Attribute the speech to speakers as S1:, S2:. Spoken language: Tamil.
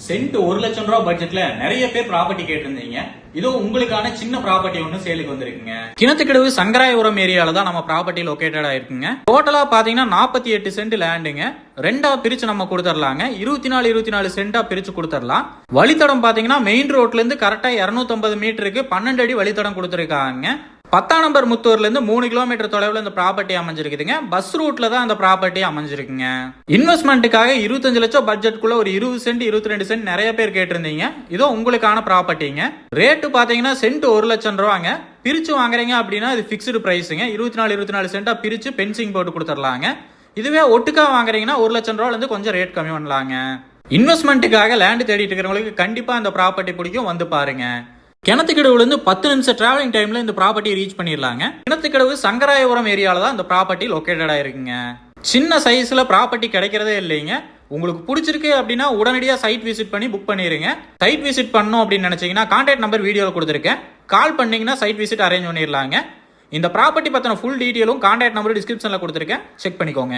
S1: சென்ட் 1 லட்சம் ரூபாய் பட்ஜெட்ல நிறைய பேர் ப்ராப்பர்ட்டி கேட்டிருந்தீங்க. இதோ உங்களுக்கான சின்ன ப்ராப்பர்ட்டி ஒன்னு சேலுக்கு வந்திருக்குங்க. கிணத்துக்கடவு சங்கராயபுரம் ஏரியால தான் நம்ம ப்ராப்பர்ட்டி லொகேட்டட் ஆயிருக்குங்க. டோட்டலா பாத்தீங்கன்னா 48 சென்ட் லேண்டுங்க. ரெண்டா பிரிச்சு நம்ம கொடுத்துடலாங்க. 24 சென்டா பிரிச்சு கொடுத்துடலாம். வழித்தடம் பாத்தீங்கன்னா மெயின் ரோட்ல இருந்து கரெக்டா 250 மீட்டருக்கு 12 அடி வழித்தடம் கொடுத்துருக்காங்க. 10ஆம் நம்பர் முத்தூர்ல இருந்து 3 கிலோமீட்டர் தொலைவில் இந்த ப்ராப்பர்ட்டி அமைஞ்சிருக்குதுங்க. பஸ் ரூட்ல தான் இந்த ப்ராப்பர்ட்டி அமைஞ்சிருக்குங்க. இன்வெஸ்ட்மெண்ட்டுக்காக 25 லட்சம் பட்ஜெட்குள்ள ஒரு 20 சென்ட் 22 சென்ட் நிறைய பேர் கேட்டிருந்தீங்க. இதோ உங்களுக்கான ப்ராப்பர்ட்டிங்க. ரேட்டு பாத்தீங்கன்னா சென்ட் 1 லட்சம் ரூபாங்க. பிரிச்சு வாங்குறீங்க அப்படின்னா இது பிக்ஸ்டு பிரைஸுங்க. 24 சென்டா பிரிச்சு பென்சிங் போட்டு கொடுத்துடலாங்க. இதுவே ஒட்டுக்கா வாங்குறீங்கன்னா 1 லட்சம் ரூபாயில இருந்து கொஞ்சம் ரேட் கம்மி பண்ணலாங்க. இன்வெஸ்ட்மெண்ட்டுக்காக லேண்ட் தேடிட்டு இருக்கிறவங்களுக்கு கண்டிப்பா இந்த ப்ராப்பர்ட்டி பிடிக்கும், வந்து பாருங்க. கிணத்துக்கடவுல இருந்து 10 நிமிஷம் டிராவலிங் டைம்ல இந்த ப்ராப்பர்ட்டி ரீச் பண்ணிடலாங்க. கிணத்துக்கடவு சங்கராயபுரம் ஏரியால தான் இந்த ப்ராப்பர்ட்டி லொகேட்டடா இருக்குங்க. சின்ன சைஸ்ல ப்ராப்பர்ட்டி கிடைக்கிறதே இல்லைங்க. உங்களுக்கு பிடிச்சிருக்கு அப்படின்னா உடனடியாக சைட் விசிட் பண்ணி புக் பண்ணிடுங்க. சைட் விசிட் பண்ணணும் அப்படின்னு நினைச்சீங்கன்னா கான்டாக்ட் நம்பர் வீடியோவில் கொடுத்துருக்கேன். கால் பண்ணீங்கன்னா சைட் விசிட் அரேஞ்ச் பண்ணிடலாங்க. இந்த ப்ராப்பர்ட்டி பத்தின ஃபுல் டீட்டெயிலும் கான்டாக்ட் நம்பர் டிஸ்கிரிப்ஷன்ல கொடுத்துருக்கேன், செக் பண்ணிக்கோங்க.